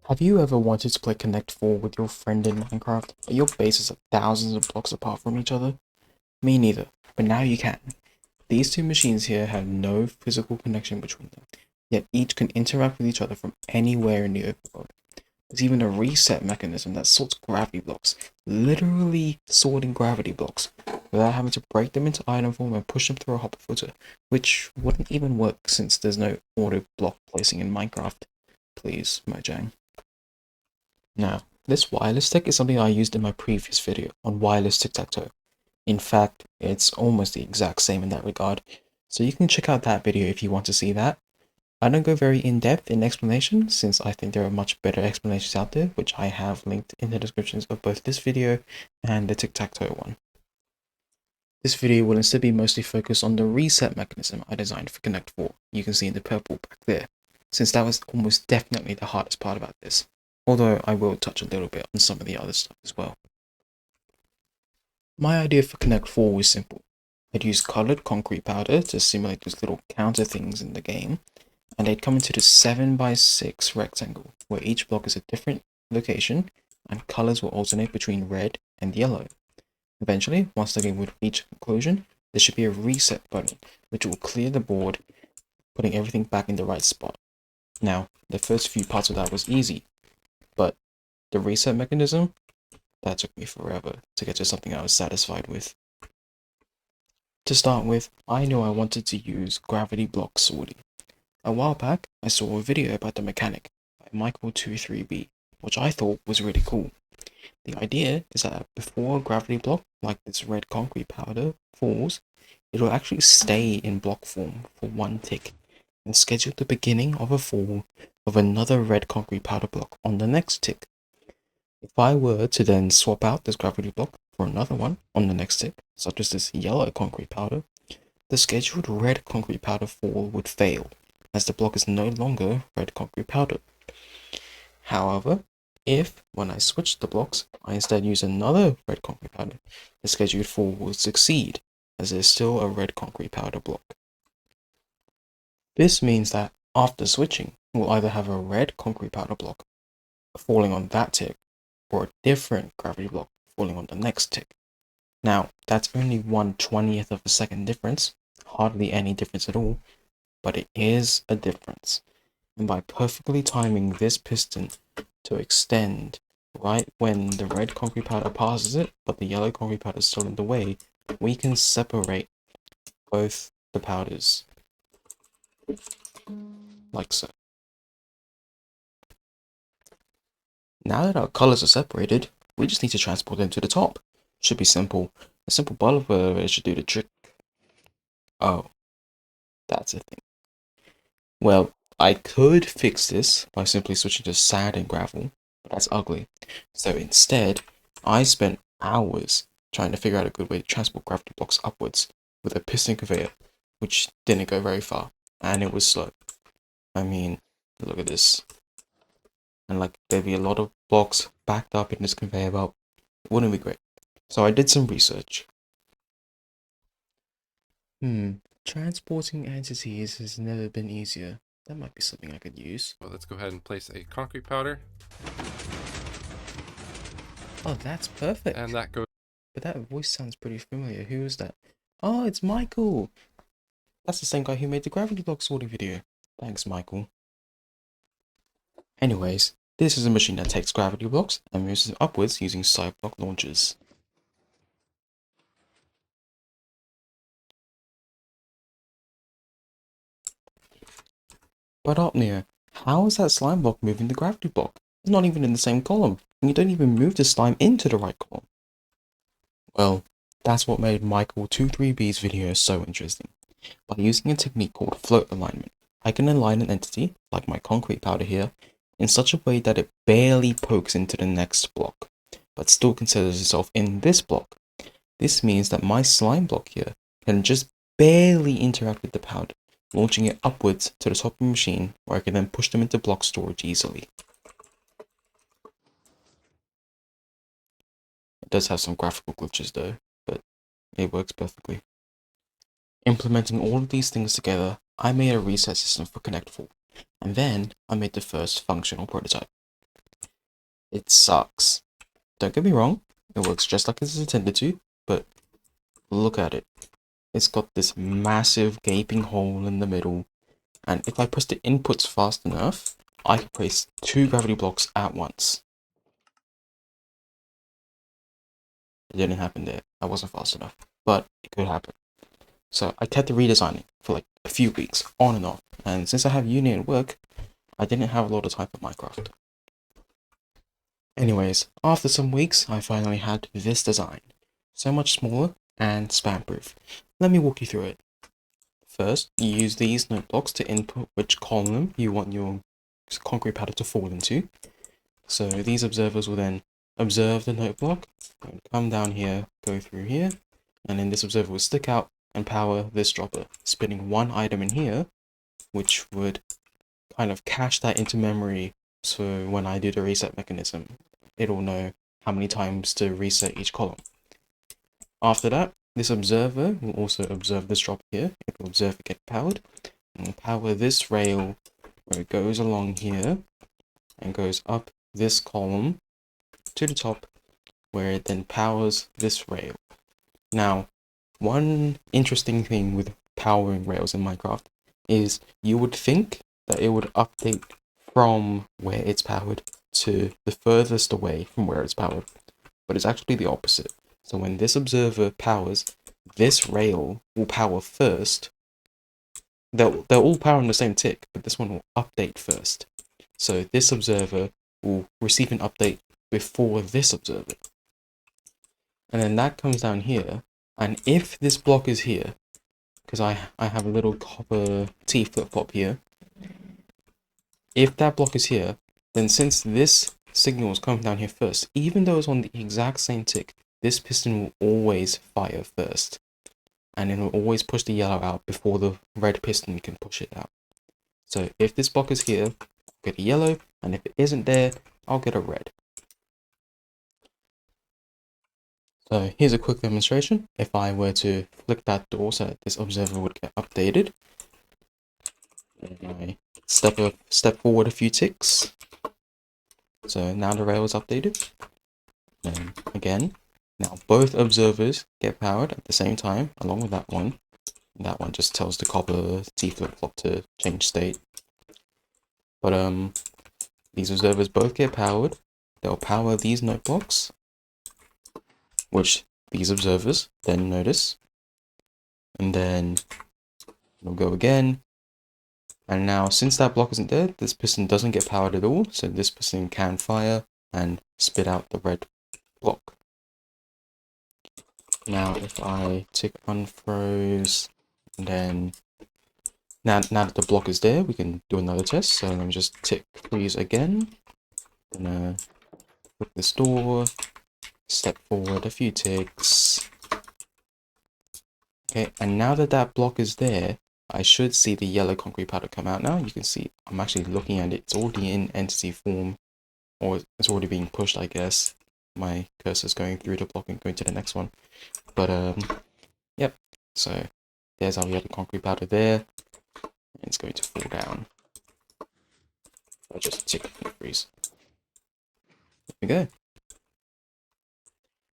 Have you ever wanted to play Connect 4 with your friend in Minecraft, but your bases are thousands of blocks apart from each other? Me neither, but now you can. These two machines here have no physical connection between them, yet each can interact with each other from anywhere in the open world. There's even a reset mechanism that sorts gravity blocks, literally sorting gravity blocks, without having to break them into item form and push them through a hopper footer, which wouldn't even work since there's no auto block placing in Minecraft. Please, Mojang. Now, this wireless tick is something I used in my previous video on wireless TicTacToe. In fact, it's almost the exact same in that regard, so you can check out that video if you want to see that. I don't go very in-depth in explanation since I think there are much better explanations out there, which I have linked in the descriptions of both this video and the TicTacToe one. This video will instead be mostly focused on the reset mechanism I designed for Connect 4, you can see in the purple back there, since that was almost definitely the hardest part about this. Although I will touch a little bit on some of the other stuff as well. My idea for Connect 4 was simple. I'd use colored concrete powder to simulate those little counter things in the game, and they'd come into the 7x6 rectangle, where each block is a different location, and colors will alternate between red and yellow. Eventually, once the game would reach a conclusion, there should be a reset button, which will clear the board, putting everything back in the right spot. Now, the first few parts of that was easy, but the reset mechanism, that took me forever to get to something I was satisfied with. To start with, I knew I wanted to use gravity block sorting. A while back, I saw a video about the mechanic by Michael23B, which I thought was really cool. The idea is that before a gravity block, like this red concrete powder, falls, it will actually stay in block form for one tick, and schedule the beginning of a fall of another red concrete powder block on the next tick. If I were to then swap out this gravity block for another one on the next tick, such as this yellow concrete powder, the scheduled red concrete powder fall would fail, as the block is no longer red concrete powder. However, if, when I switch the blocks, I instead use another red concrete powder, the scheduled fall will succeed, as there's still a red concrete powder block. This means that, after switching, we'll either have a red concrete powder block falling on that tick, or a different gravity block falling on the next tick. Now, that's only 1/20th of a second difference, hardly any difference at all, but it is a difference. And by perfectly timing this piston to extend right when the red concrete powder passes it, but the yellow concrete powder is still in the way, we can separate both the powders, like so. Now that our colors are separated, we just need to transport them to the top. Should be simple. A simple butler should do the trick. Oh, that's a thing. Well, I could fix this by simply switching to sand and gravel, but that's ugly. So instead, I spent hours trying to figure out a good way to transport gravity blocks upwards with a piston conveyor, which didn't go very far, and it was slow. I mean, look at this. And like, there'd be a lot of blocks backed up in this conveyor belt. It wouldn't be great. So I did some research. Transporting entities has never been easier. That might be something I could use. Well, let's go ahead and place a concrete powder. Oh, that's perfect. And that goes. But that voice sounds pretty familiar. Who is that? Oh, it's Michael. That's the same guy who made the gravity block sorting video. Thanks, Michael. Anyways, this is a machine that takes gravity blocks and moves them upwards using side block launchers. But Opnia, how is that slime block moving the gravity block? It's not even in the same column, and you don't even move the slime into the right column. Well, that's what made Michael23B's video so interesting. By using a technique called float alignment, I can align an entity, like my concrete powder here, in such a way that it barely pokes into the next block, but still considers itself in this block. This means that my slime block here can just barely interact with the powder, launching it upwards to the top of the machine, where I can then push them into block storage easily. It does have some graphical glitches though, but it works perfectly. Implementing all of these things together, I made a reset system for Connect 4, and then I made the first functional prototype. it sucks. Don't get me wrong, it works just like it's intended to, but look at it. It's got this massive gaping hole in the middle, and if I push the inputs fast enough, I can place 2 gravity blocks at once. It didn't happen there. I wasn't fast enough, but it could happen. So I kept redesigning for like a few weeks, on and off, and since I have uni at work, I didn't have a lot of time for Minecraft. Anyways, after some weeks, I finally had this design. So much smaller and spam-proof. Let me walk you through it. First, you use these note blocks to input which column you want your concrete powder to fall into. So these observers will then observe the note block, come down here, go through here, and then this observer will stick out and power this dropper, spinning one item in here, which would kind of cache that into memory, so when I do the reset mechanism, it'll know how many times to reset each column. After that, this observer will also observe this drop here. It will observe it get powered, and will power this rail where it goes along here and goes up this column to the top, where it then powers this rail. Now, one interesting thing with powering rails in Minecraft is you would think that it would update from where it's powered to the furthest away from where it's powered, but it's actually the opposite. So when this observer powers, this rail will power first. They'll all power on the same tick, but this one will update first. So this observer will receive an update before this observer. And then that comes down here, and if this block is here, because I have a little copper T flip-flop here, if that block is here, then since this signal is coming down here first, even though it's on the exact same tick, this piston will always fire first. And it will always push the yellow out before the red piston can push it out. So if this block is here, I'll get a yellow, and if it isn't there, I'll get a red. So here's a quick demonstration. If I were to flick that door so that this observer would get updated, and I step forward a few ticks. So now the rail is updated. And again, now both observers get powered at the same time, along with that one. And that one just tells the copper T flip-flop to change state. But these observers both get powered. They'll power these note blocks, which these observers then notice. And then we'll go again. And now, since that block isn't there, this piston doesn't get powered at all, so this piston can fire and spit out the red block. Now, if I tick unfroze, and then now that the block is there, we can do another test. So let me just tick freeze again. Gonna flip this door, step forward a few ticks. Okay, and now that that block is there, I should see the yellow concrete powder come out now. You can see I'm actually looking at it. It's already in entity form, or it's already being pushed, I guess. My cursor's going through the block and going to the next one. But, yep. So, there's our yellow concrete powder there. It's going to fall down. I'll just tick and freeze. There we go.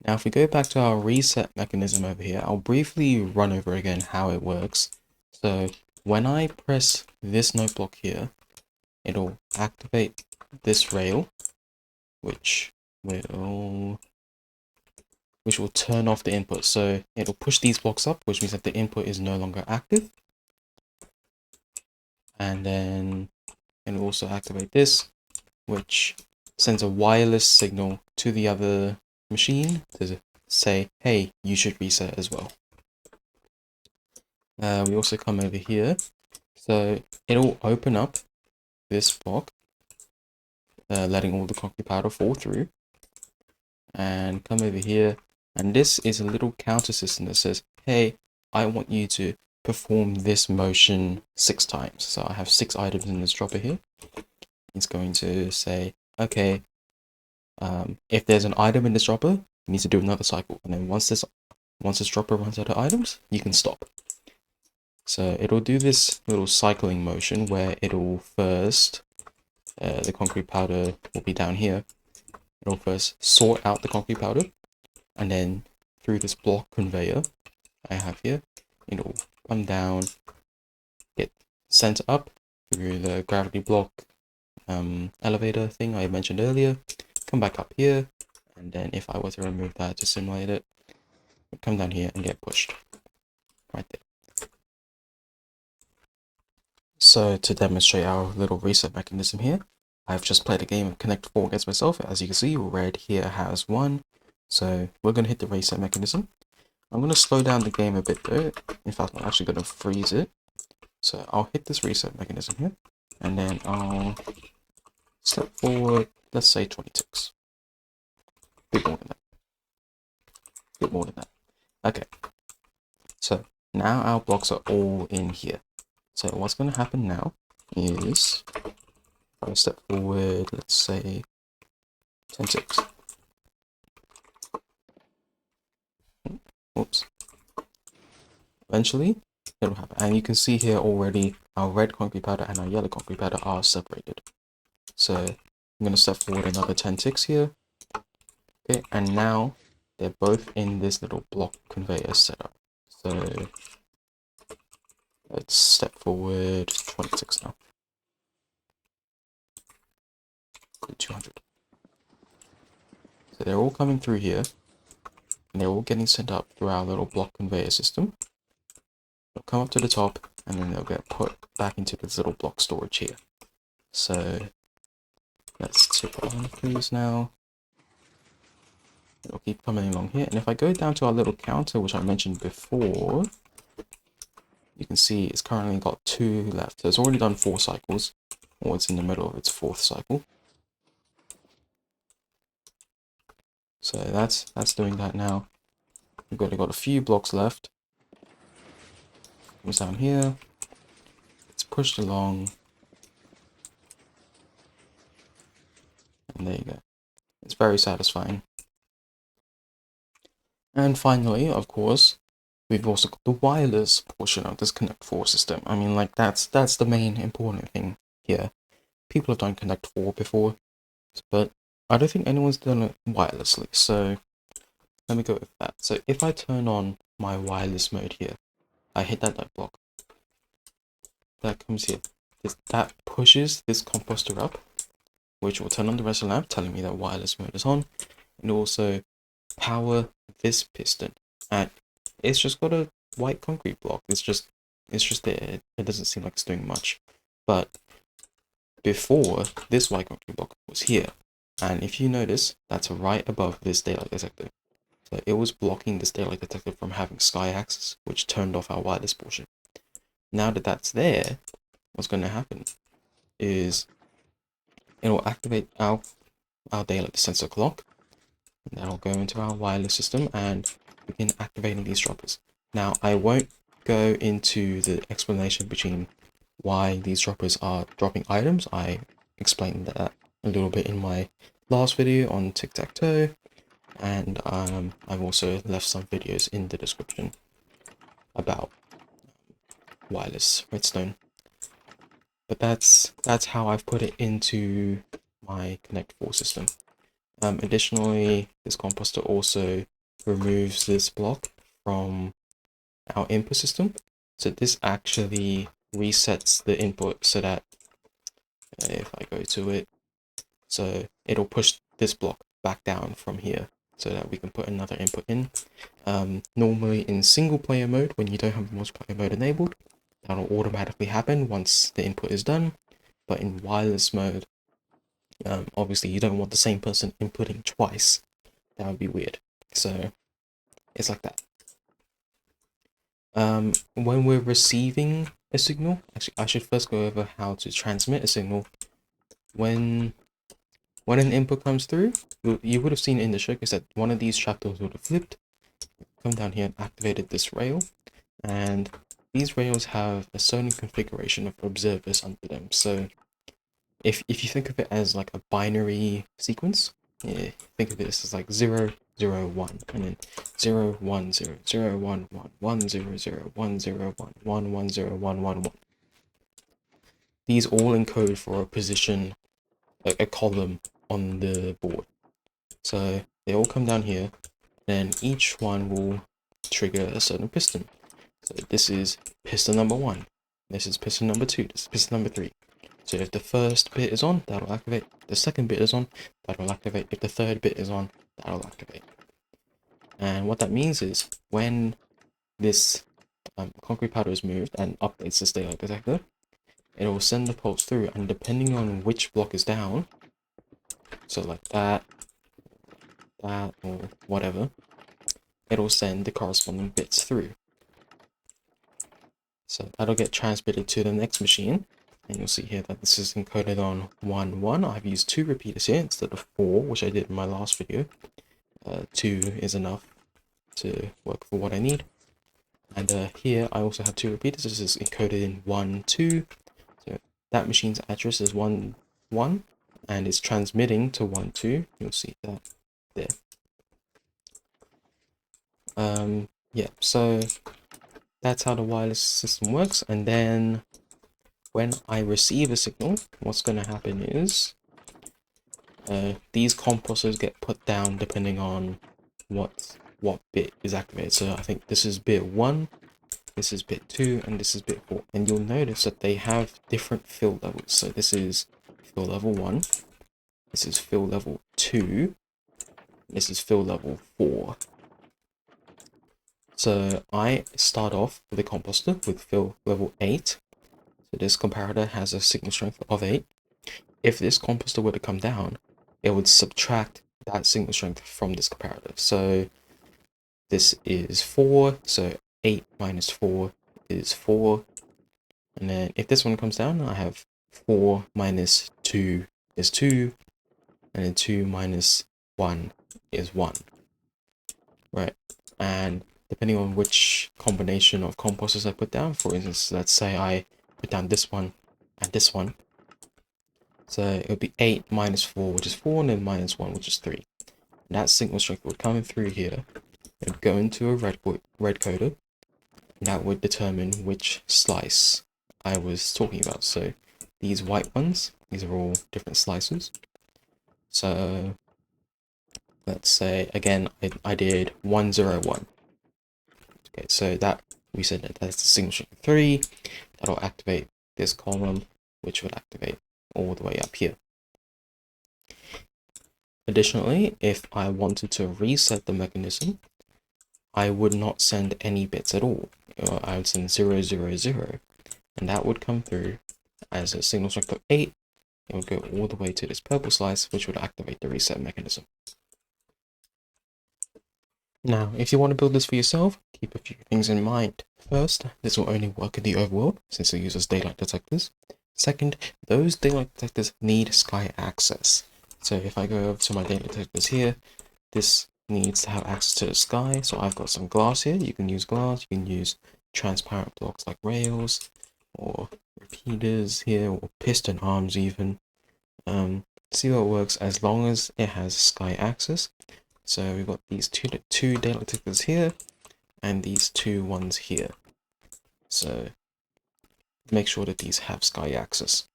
Now, if we go back to our reset mechanism over here, I'll briefly run over again how it works. So when I press this note block here, it'll activate this rail, which will turn off the input. So it'll push these blocks up, which means that the input is no longer active. And then it'll also activate this, which sends a wireless signal to the other machine to say, hey, you should reset as well. We also come over here, so it'll open up this block, letting all the concrete powder fall through, and come over here, and this is a little counter system that says, hey, I want you to perform this motion 6 times. So I have 6 items in this dropper here. It's going to say, okay, if there's an item in this dropper, you need to do another cycle, and then once this dropper runs out of items, you can stop. So it'll do this little cycling motion where it'll first, the concrete powder will be down here, it'll first sort out the concrete powder, and then through this block conveyor I have here, it'll come down, get sent up through the gravity block elevator thing I mentioned earlier, come back up here, and then if I were to remove that to simulate it, come down here and get pushed right there. So to demonstrate our little reset mechanism here, I've just played a game of Connect 4 against myself. As you can see, red here has won, so we're going to hit the reset mechanism. I'm going to slow down the game a bit though. In fact, I'm actually going to freeze it. So I'll hit this reset mechanism here, and then I'll step forward, let's say 20 ticks. Bit more than that. Bit more than that. Okay. So now our blocks are all in here. So what's going to happen now is, if I step forward, let's say 10 ticks. Oops. Eventually, it'll happen. And you can see here already our red concrete powder and our yellow concrete powder are separated. So I'm going to step forward another 10 ticks here. Okay, and now they're both in this little block conveyor setup. So let's step forward 26 now. 200. So they're all coming through here, and they're all getting sent up through our little block conveyor system. They'll come up to the top, and then they'll get put back into this little block storage here. So let's take one of these now. It'll keep coming along here, and if I go down to our little counter, which I mentioned before, you can see it's currently got 2 left. So it's already done 4 cycles, or it's in the middle of its 4th cycle. So that's doing that now. We've got a few blocks left. Comes down here. It's pushed along. And there you go. It's very satisfying. And finally, of course, we've also got the wireless portion of this Connect 4 system. I mean, like, that's the main important thing here. People have done Connect 4 before, but I don't think anyone's done it wirelessly, so let me go with that. So if I turn on my wireless mode here, I hit that light block. That comes here. That pushes this composter up, which will turn on the rest of the lamp, telling me that wireless mode is on, and also power this piston. And it's just got a white concrete block. It's just there. It doesn't seem like it's doing much. But before, this white concrete block was here. And if you notice, that's right above this daylight detector. So it was blocking this daylight detector from having sky access, which turned off our wireless portion. Now that that's there, what's going to happen is it'll activate our daylight sensor clock. And that'll go into our wireless system and begin activating these droppers. Now, I won't go into the explanation between why these droppers are dropping items. I explained that a little bit in my last video on TicTacToe, and I've also left some videos in the description about wireless redstone. But that's how I've put it into my Connect 4 system. Additionally, this composter also removes this block from our input system. So this actually resets the input so that if I go to it, so it'll push this block back down from here so that we can put another input in. Normally in single player mode, when you don't have multiplayer mode enabled, that'll automatically happen once the input is done. But in wireless mode, obviously you don't want the same person inputting twice. That would be weird. So it's like that. When we're receiving a signal, actually I should first go over how to transmit a signal. When an input comes through, you would have seen in the showcase that one of these trapdoors would have flipped, come down here and activated this rail, and these rails have a certain configuration of observers under them. So if you think of it as like a binary sequence, yeah, think of it as like 0, 0, 1, and then 0, 1, 0, 0, 1, 1, 1, 0, 0, 1, 0, 1, 1, 1, 0, 1, 1, 1. These all encode for a position, a column on the board. So they all come down here, then each one will trigger a certain piston. So this is piston number 1, this is piston number 2, this is piston number 3. So if the first bit is on, that'll activate. The second bit is on, that'll activate. If the third bit is on, that'll activate. And what that means is when this concrete powder is moved and updates this daylight detector, it will send the pulse through, and depending on which block is down, so like that, or whatever, it'll send the corresponding bits through. So that'll get transmitted to the next machine, and you'll see here that this is encoded on 1, 1. I've used 2 repeaters here instead of 4, which I did in my last video. 2 is enough to work for what I need. And here I also have 2 repeaters. This is encoded in 1, 2. So that machine's address is 1, 1, and it's transmitting to 1, 2. You'll see that there. Yeah, so that's how the wireless system works. And then when I receive a signal, what's going to happen is these compressors get put down depending on what bit is activated. So I think this is bit 1, this is bit 2, and this is bit 4. And you'll notice that they have different fill levels. So this is fill level 1, this is fill level 2, this is fill level 4. So I start off with a composter with fill level 8. So this comparator has a signal strength of 8. If this composter were to come down, it would subtract that signal strength from this comparator. So this is 4, so 8 minus 4 is 4. And then if this one comes down, I have 4 minus 2 is 2, and then 2 minus 1 is 1. Right, and depending on which combination of composters I put down, for instance, let's say I put down this one and this one, so it would be 8 minus 4, which is 4, and then minus 1, which is 3. And that signal strength would come in through here, it would go into a red coder, and that would determine which slice I was talking about. So these white ones, these are all different slices. So let's say, again, I did 101. Okay, so that we said that that's the signal strength 3. That'll activate this column, which will activate all the way up here. Additionally, if I wanted to reset the mechanism, I would not send any bits at all. I would send 0, 0, 0, and that would come through as a signal strength of 8. It would go all the way to this purple slice, which would activate the reset mechanism. Now, if you want to build this for yourself, keep a few things in mind. First, this will only work in the overworld, since it uses daylight detectors. Second, those daylight detectors need sky access. So if I go over to my daylight detectors here, this needs to have access to the sky. So I've got some glass here. You can use glass, you can use transparent blocks like rails, or repeaters here, or piston arms even. See how it works as long as it has sky access. So we've got these two daylight detectors here, and these 2 ones here. So make sure that these have sky access.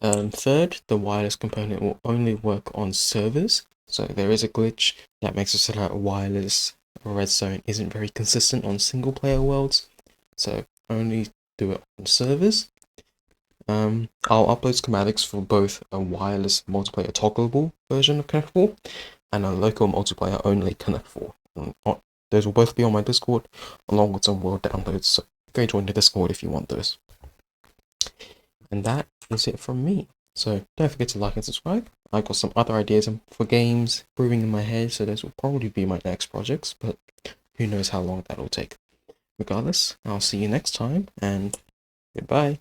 Third, the wireless component will only work on servers. So there is a glitch that makes it so that wireless Redstone isn't very consistent on single player worlds. So only do it on servers. I'll upload schematics for both a wireless multiplayer toggleable version of Connect 4 and a local multiplayer only Connect 4. Those will both be on my Discord along with some world downloads, so go join the Discord if you want those. And that is it from me. So don't forget to like and subscribe. I've got some other ideas for games brewing in my head, so those will probably be my next projects, but who knows how long that'll take. Regardless, I'll see you next time, and goodbye.